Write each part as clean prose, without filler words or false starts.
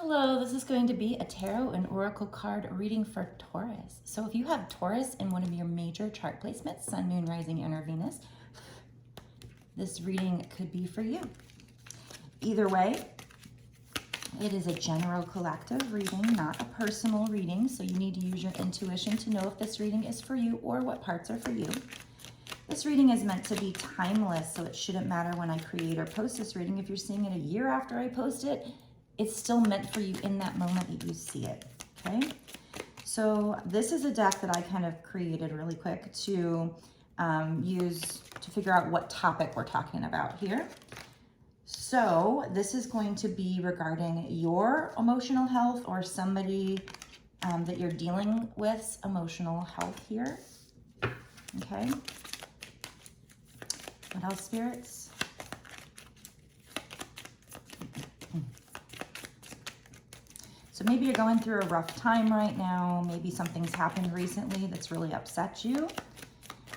Hello, this is going to be a tarot and oracle card reading for Taurus. So if you have Taurus in one of your major chart placements, Sun, Moon, Rising, and or Venus, this reading could be for you. Either way, it is a general collective reading, not a personal reading, so you need to use your intuition to know if this reading is for you or what parts are for you. This reading is meant to be timeless, so it shouldn't matter when I create or post this reading. If you're seeing it a year after I post it, it's still meant for you in that moment that you see it, okay? So this is a deck that I kind of created really quick to use to figure out what topic we're talking about here. So this is going to be regarding your emotional health or somebody that you're dealing with emotional health here, okay? What else, spirits? So maybe you're going through a rough time right now. Maybe something's happened recently that's really upset you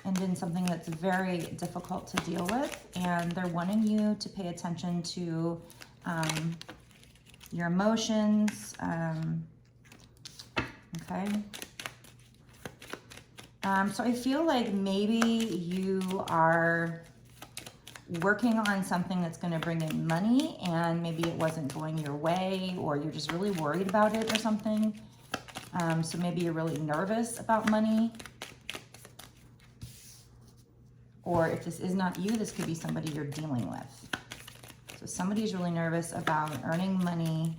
and been something that's very difficult to deal with. And they're wanting you to pay attention to your emotions. Okay. So I feel like maybe you are working on something that's going to bring in money and maybe it wasn't going your way, or you're just really worried about it or something. So maybe you're really nervous about money. Or if this is not you, this could be somebody you're dealing with. So somebody's really nervous about earning money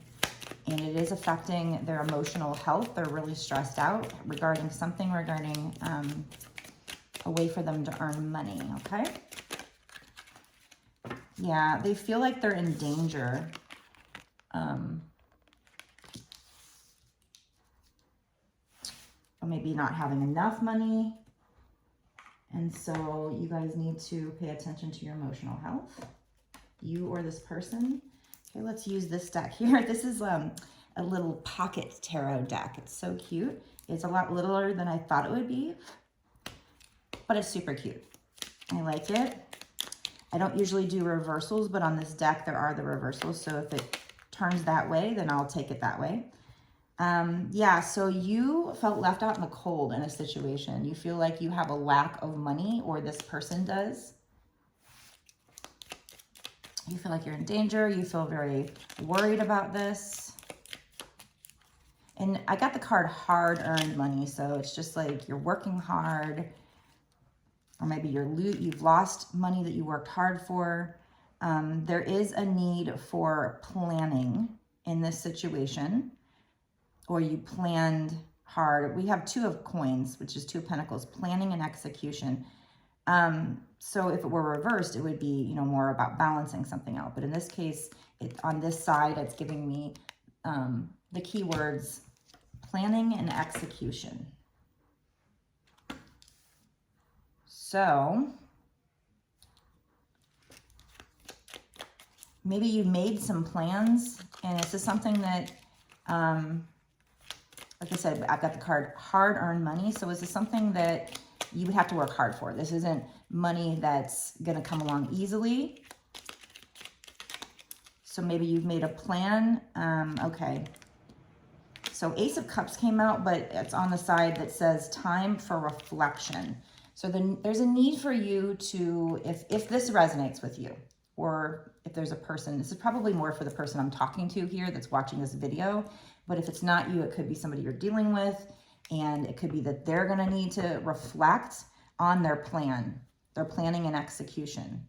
and it is affecting their emotional health. They're really stressed out regarding something regarding a way for them to earn money, okay? Yeah, they feel like they're in danger. Or maybe not having enough money. And so you guys need to pay attention to your emotional health. You or this person. Okay, let's use this deck here. This is a little pocket tarot deck. It's so cute. It's a lot littler than I thought it would be, but it's super cute. I like it. I don't usually do reversals, but on this deck, there are the reversals. So if it turns that way, then I'll take it that way. Yeah, so you felt left out in the cold in a situation. You feel like you have a lack of money, or this person does. You feel like you're in danger. You feel very worried about this. And I got the card hard-earned money. So it's just like you're working hard. Or maybe you've lost money that you worked hard for. There is a need for planning in this situation, or you planned hard. We have Two of Coins, which is Two of Pentacles, planning and execution. So if it were reversed, it would be, you know, more about balancing something out. But in this case, on this side, it's giving me the keywords planning and execution. So maybe you made some plans, and this is something that, like I said, I've got the card hard-earned money. So is this something that you would have to work hard for? This isn't money that's going to come along easily. So maybe you've made a plan. Okay. So Ace of Cups came out, but it's on the side that says time for reflection. So then there's a need for you to, if this resonates with you, or if there's a person, this is probably more for the person I'm talking to here that's watching this video, but if it's not you, it could be somebody you're dealing with, and it could be that they're gonna need to reflect on their plan, their planning and execution.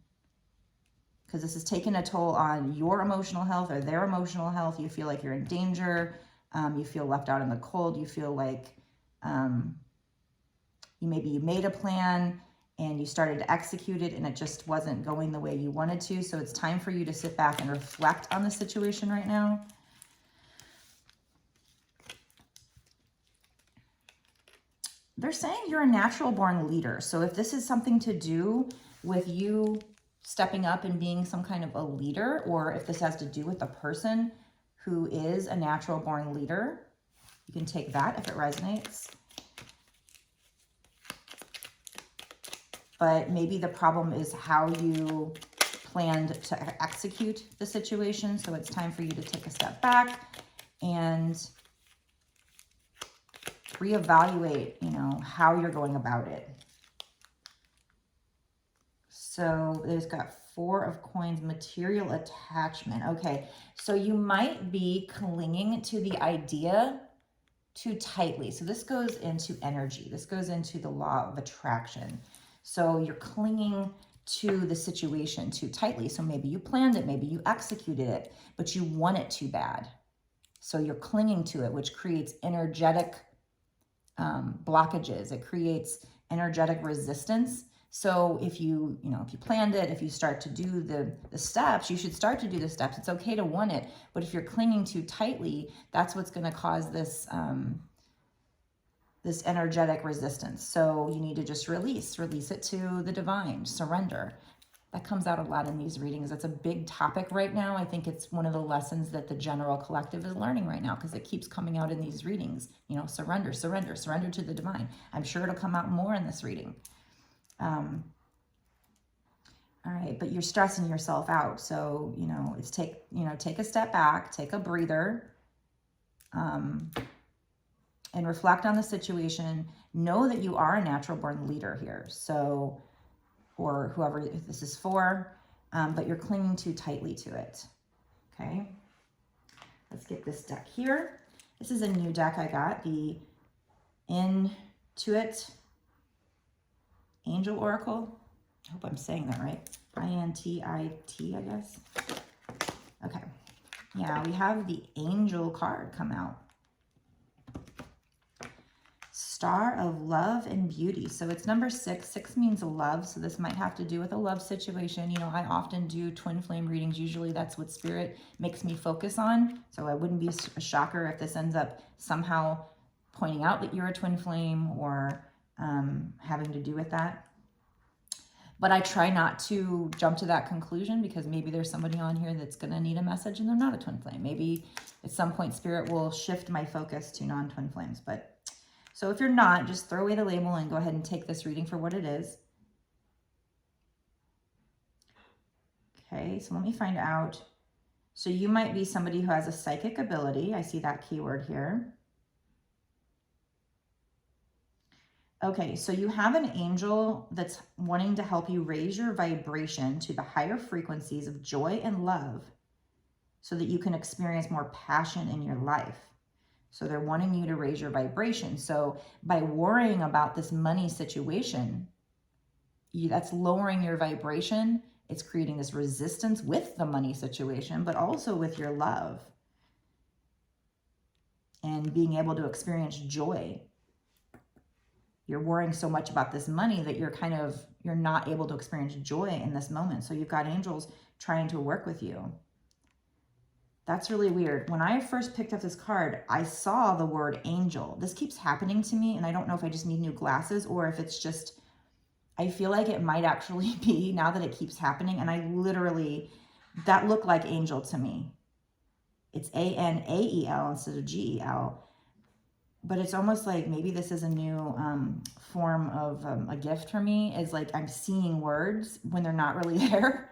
Because this is taking a toll on your emotional health or their emotional health. You feel like you're in danger. You feel left out in the cold. You feel like maybe you made a plan and you started to execute it and it just wasn't going the way you wanted to. So it's time for you to sit back and reflect on the situation right now. They're saying you're a natural born leader. So if this is something to do with you stepping up and being some kind of a leader, or if this has to do with a person who is a natural born leader, you can take that if it resonates. But maybe the problem is how you planned to execute the situation. So it's time for you to take a step back and reevaluate, you know, how you're going about it. So there's got 4 of coins, material attachment. Okay, so you might be clinging to the idea too tightly. So this goes into energy. This goes into the law of attraction. So you're clinging to the situation too tightly. So maybe you planned it, maybe you executed it, but you want it too bad. So you're clinging to it, which creates energetic blockages. It creates energetic resistance. So if you planned it, if you start to do the steps, you should start to do the steps. It's okay to want it, but if you're clinging too tightly, that's what's going to cause this this energetic resistance. So you need to just release it to the divine, surrender. That comes out a lot in these readings. It's a big topic right now. I think it's one of the lessons that the general collective is learning right now, because it keeps coming out in these readings. You know, surrender, surrender, surrender to the divine. I'm sure it'll come out more in this reading. All right, but you're stressing yourself out. So, you know, it's take a step back, take a breather, and reflect on the situation. Know that you are a natural born leader here. So, or whoever this is for, but you're clinging too tightly to it. Okay, let's get this deck here. This is a new deck I got, the Intuit Angel Oracle. I hope I'm saying that right. I-N-T-I-T, I guess. Okay, yeah, we have the Angel card come out. Star of Love and Beauty. So it's number 6. 6 means love. So this might have to do with a love situation. You know, I often do twin flame readings. Usually that's what spirit makes me focus on. So I wouldn't be a shocker if this ends up somehow pointing out that you're a twin flame or having to do with that. But I try not to jump to that conclusion, because maybe there's somebody on here that's going to need a message and they're not a twin flame. Maybe at some point spirit will shift my focus to non-twin flames. But so if you're not, just throw away the label and go ahead and take this reading for what it is. Okay, so let me find out. So you might be somebody who has a psychic ability. I see that keyword here. Okay, so you have an angel that's wanting to help you raise your vibration to the higher frequencies of joy and love so that you can experience more passion in your life. So they're wanting you to raise your vibration. So by worrying about this money situation, that's lowering your vibration. It's creating this resistance with the money situation, but also with your love and being able to experience joy. You're worrying so much about this money that you're not able to experience joy in this moment. So you've got angels trying to work with you. That's really weird. When I first picked up this card, I saw the word angel. This keeps happening to me, and I don't know if I just need new glasses or if it's just, I feel like it might actually be now that it keeps happening. And I literally, that looked like angel to me. It's A-N-A-E-L instead of G-E-L. But it's almost like maybe this is a new form of a gift for me, is like I'm seeing words when they're not really there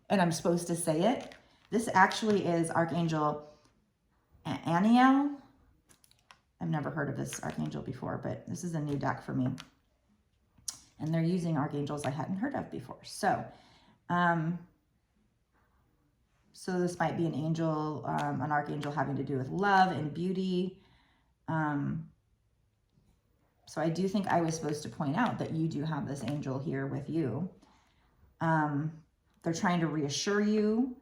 and I'm supposed to say it. This actually is Archangel Aniel. I've never heard of this archangel before, but this is a new deck for me. And they're using archangels I hadn't heard of before. So, so this might be an angel, an archangel having to do with love and beauty. So I do think I was supposed to point out that you do have this angel here with you. They're trying to reassure you.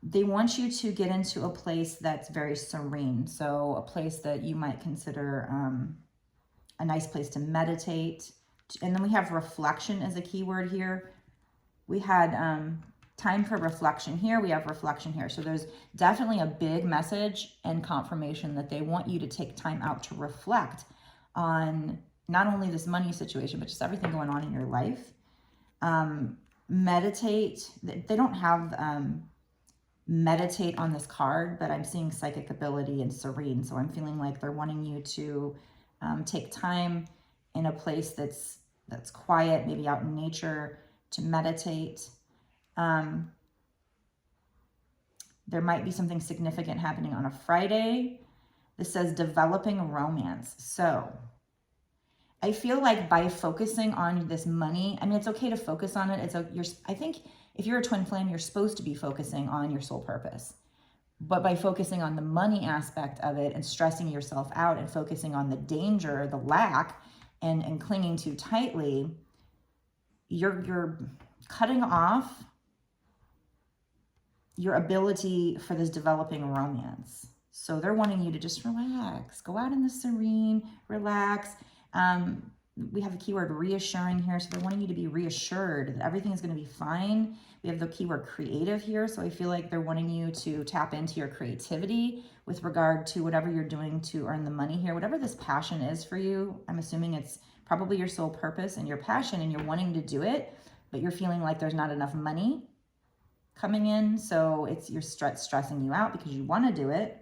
They want you to get into a place that's very serene. So a place that you might consider a nice place to meditate. And then we have reflection as a keyword here. We had time for reflection here. We have reflection here. So there's definitely a big message and confirmation that they want you to take time out to reflect on not only this money situation, but just everything going on in your life. Meditate. They don't have meditate on this card, but I'm seeing psychic ability and serene. So I'm feeling like they're wanting you to take time in a place that's quiet, maybe out in nature, to meditate. There might be something significant happening on a Friday. This says developing romance. So I feel like by focusing on this money, I mean, it's okay to focus on it. I think if you're a twin flame, you're supposed to be focusing on your soul purpose. But by focusing on the money aspect of it and stressing yourself out and focusing on the danger, the lack, and clinging too tightly, you're cutting off your ability for this developing romance. So they're wanting you to just relax, go out in the serene, relax. We have the keyword reassuring here. So they're wanting you to be reassured that everything is going to be fine. We have the keyword creative here. So I feel like they're wanting you to tap into your creativity with regard to whatever you're doing to earn the money here. Whatever this passion is for you, I'm assuming it's probably your soul purpose and your passion, and you're wanting to do it, but you're feeling like there's not enough money coming in. So you're stressing you out because you want to do it.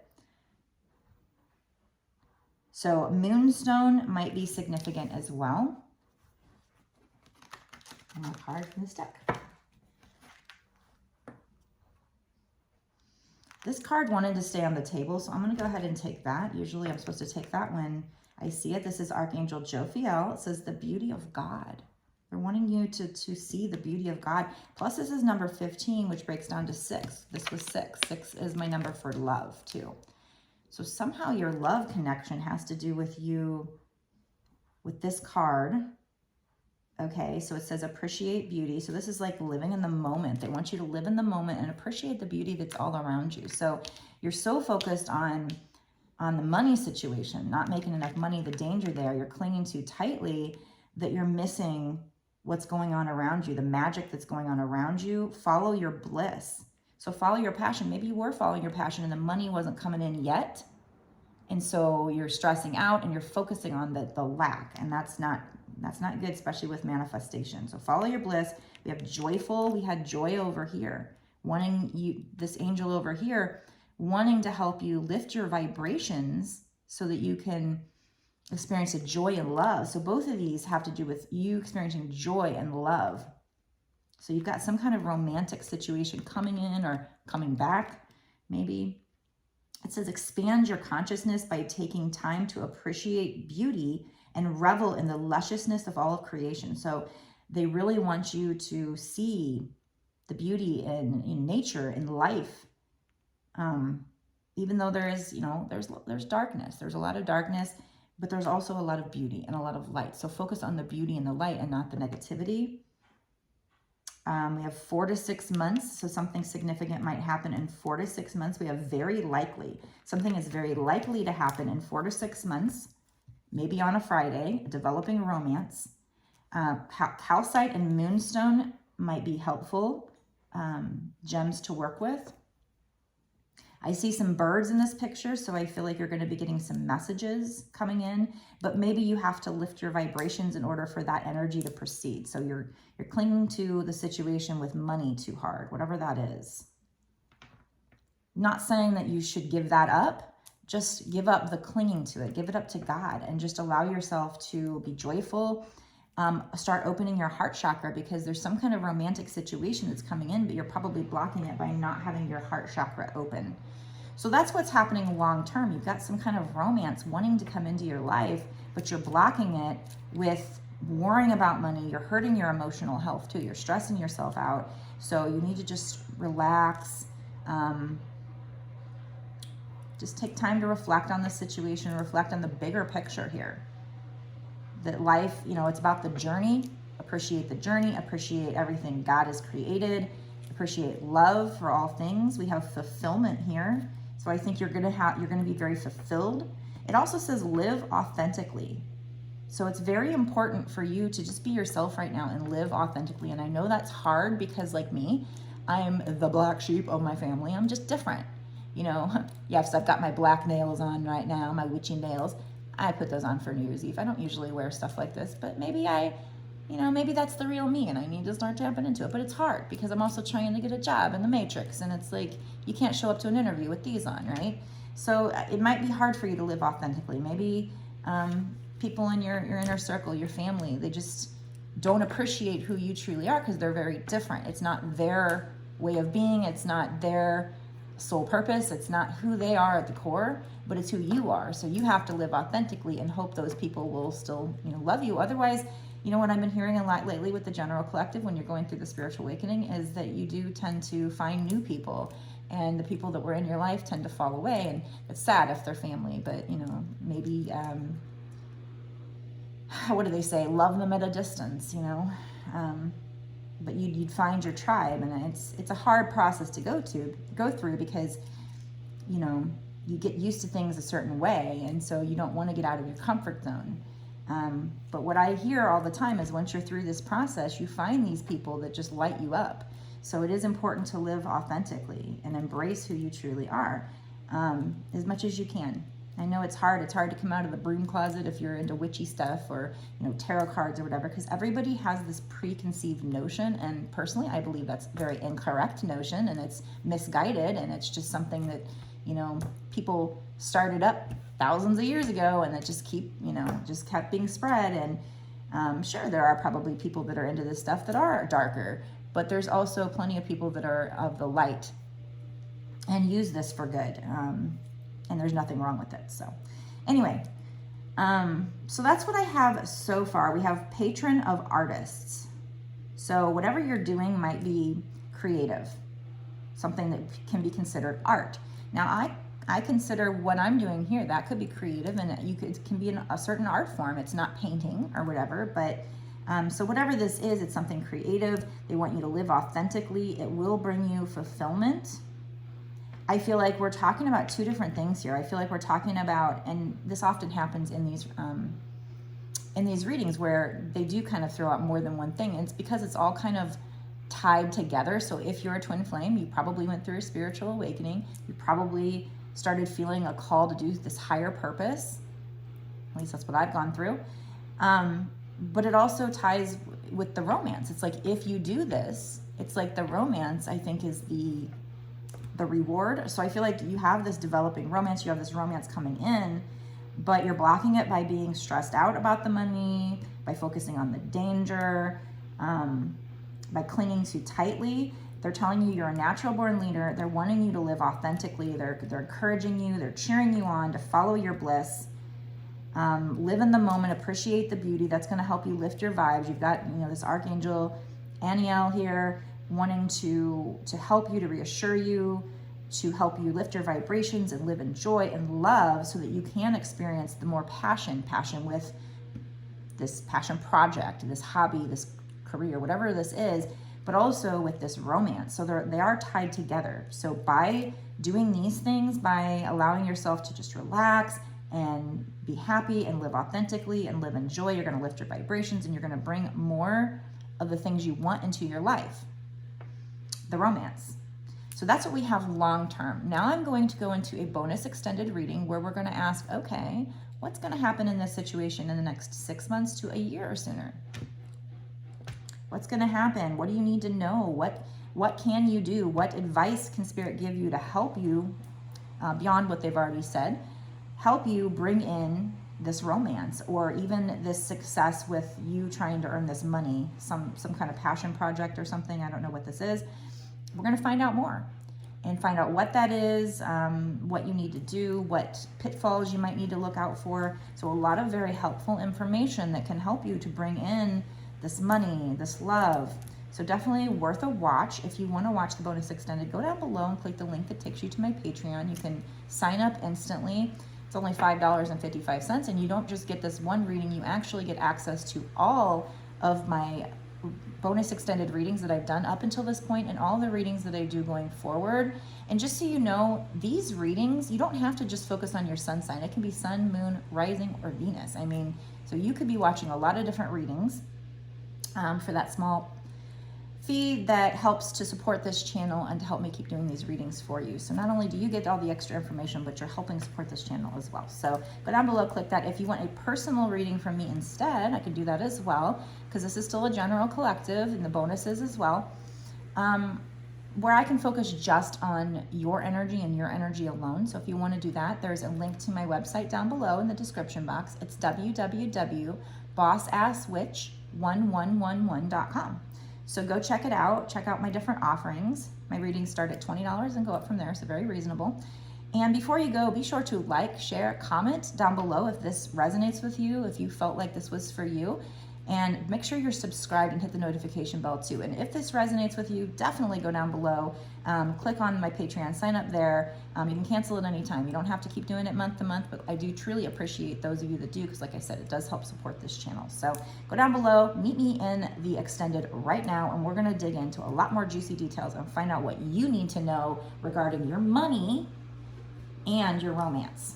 So moonstone might be significant as well. One card from this deck. This card wanted to stay on the table, so I'm going to go ahead and take that. Usually I'm supposed to take that when I see it. This is Archangel Jophiel. It says the beauty of God. They're wanting you to see the beauty of God. Plus this is number 15, which breaks down to 6. This was 6. 6 is my number for love too. So somehow your love connection has to do with you, with this card. Okay, so it says appreciate beauty. So this is like living in the moment. They want you to live in the moment and appreciate the beauty that's all around you. So you're so focused on the money situation, not making enough money, the danger there. You're clinging too tightly that you're missing what's going on around you, the magic that's going on around you. Follow your bliss. So follow your passion. Maybe you were following your passion and the money wasn't coming in yet. And so you're stressing out and you're focusing on the lack. And that's not good, especially with manifestation. So follow your bliss. We have joyful. We had joy over here. Wanting you, this angel over here, wanting to help you lift your vibrations so that you can experience a joy and love. So both of these have to do with you experiencing joy and love. So you've got some kind of romantic situation coming in or coming back, maybe. It says expand your consciousness by taking time to appreciate beauty and revel in the lusciousness of all of creation. So they really want you to see the beauty in nature, in life. Even though there is, there's darkness. There's a lot of darkness, but there's also a lot of beauty and a lot of light. So focus on the beauty and the light and not the negativity. We have 4 to 6 months. So something significant might happen in 4 to 6 months. We have very likely. Something is very likely to happen in 4 to 6 months. Maybe on a Friday, developing romance. Calcite and moonstone might be helpful gems to work with. I see some birds in this picture, so I feel like you're going to be getting some messages coming in, but maybe you have to lift your vibrations in order for that energy to proceed. So you're clinging to the situation with money too hard, whatever that is. Not saying that you should give that up, just give up the clinging to it, give it up to God, and just allow yourself to be joyful. Start opening your heart chakra, because there's some kind of romantic situation that's coming in, but you're probably blocking it by not having your heart chakra open. So that's what's happening long term. You've got some kind of romance wanting to come into your life, but you're blocking it with worrying about money. You're hurting your emotional health too. You're stressing yourself out. So you need to just relax. Just take time to reflect on the situation, reflect on the bigger picture here. That life, it's about the journey. Appreciate the journey, appreciate everything God has created, appreciate love for all things. We have fulfillment here. So I think you're going to be very fulfilled. It also says live authentically. So it's very important for you to just be yourself right now and live authentically. And I know that's hard because, like me, I'm the black sheep of my family. I'm just different. Yes, I've got my black nails on right now, my witchy nails. I put those on for New Year's Eve. I don't usually wear stuff like this, but maybe maybe that's the real me and I need to start tapping into it. But it's hard because I'm also trying to get a job in the Matrix, and it's like you can't show up to an interview with these on, right? So it might be hard for you to live authentically. Maybe people in your inner circle, your family, they just don't appreciate who you truly are because they're very different. It's not their way of being. It's not their sole purpose. It's not who they are at the core, but it's who you are. So you have to live authentically and hope those people will still, love you. Otherwise, what I've been hearing a lot lately with the general collective when you're going through the spiritual awakening is that you do tend to find new people, and the people that were in your life tend to fall away. And it's sad if they're family, but maybe what do they say? Love them at a distance, but you'd find your tribe, and it's a hard process to go through because you get used to things a certain way, and so you don't want to get out of your comfort zone. But what I hear all the time is once you're through this process, you find these people that just light you up. So it is important to live authentically and embrace who you truly are, as much as you can. I know it's hard. It's hard to come out of the broom closet if you're into witchy stuff or, tarot cards or whatever, because everybody has this preconceived notion. And personally, I believe that's a very incorrect notion, and it's misguided, and it's just something that, people started up thousands of years ago, and it just kept being spread. And sure, there are probably people that are into this stuff that are darker, but there's also plenty of people that are of the light and use this for good. And there's nothing wrong with it. So anyway, so that's what I have so far. We have patron of artists. So whatever you're doing might be creative, something that can be considered art. Now I consider what I'm doing here, that could be creative, and it can be in a certain art form. It's not painting or whatever, but so whatever this is, it's something creative. They want you to live authentically. It will bring you fulfillment. I feel like we're talking about two different things here. I feel like we're talking about, and this often happens in these readings where they do kind of throw out more than one thing. And it's because it's all kind of tied together. So if you're a twin flame, you probably went through a spiritual awakening. You probably started feeling a call to do this higher purpose. At least that's what I've gone through. But it also ties with the romance. It's like, if you do this, it's like the romance, I think, is the reward. So I feel like you have this developing romance, you have this romance coming in, but you're blocking it by being stressed out about the money, by focusing on the danger, by clinging too tightly. They're telling you you're a natural born leader. They're wanting you to live authentically. They're encouraging you. They're cheering you on to follow your bliss. Live in the moment. Appreciate the beauty. That's going to help you lift your vibes. You've got this Archangel Aniel here wanting to help you, to reassure you, to help you lift your vibrations and live in joy and love, so that you can experience the more passion with this passion project, this hobby, this career, whatever this is, but also with this romance. So they are tied together. So by doing these things, by allowing yourself to just relax and be happy and live authentically and live in joy, you're going to lift your vibrations, and you're going to bring more of the things you want into your life. The romance. So that's what we have long term. Now I'm going to go into a bonus extended reading where we're going to ask, okay, what's going to happen in this situation in the next 6 months to a year or sooner? What's going to happen? What do you need to know? What can you do? What advice can Spirit give you to help you, beyond what they've already said, help you bring in this romance, or even this success with you trying to earn this money, some kind of passion project or something. I don't know what this is. We're going to find out more and find out what that is, what you need to do, what pitfalls you might need to look out for. So a lot of very helpful information that can help you to bring in this money, this love. So definitely worth a watch. If you want to watch the bonus extended, go down below and click the link that takes you to my Patreon. You can sign up instantly. It's only $5.55, and you don't just get this one reading, you actually get access to all of my bonus extended readings that I've done up until this point, and all the readings that I do going forward. And just so you know, these readings, you don't have to just focus on your sun sign. It can be sun, moon, rising, or Venus. I mean, so you could be watching a lot of different readings for that small fee that helps to support this channel and to help me keep doing these readings for you. So not only do you get all the extra information, but you're helping support this channel as well. So go down below, click that. If you want a personal reading from me instead, I can do that as well, because this is still a general collective and the bonuses as well, where I can focus just on your energy and your energy alone. So if you want to do that, there's a link to my website down below in the description box. It's www.bossasswitch1111.com. So go check it out. Check out my different offerings. My readings start at $20 and go up from there, so very reasonable. And before you go, be sure to like, share, comment down below if this resonates with you, if you felt like this was for you. And make sure you're subscribed and hit the notification bell too. And if this resonates with you, definitely go down below, click on my Patreon, sign up there. You can cancel it anytime. You don't have to keep doing it month to month, but I do truly appreciate those of you that do, because like I said, it does help support this channel. So go down below, meet me in the extended right now, and we're gonna dig into a lot more juicy details and find out what you need to know regarding your money and your romance.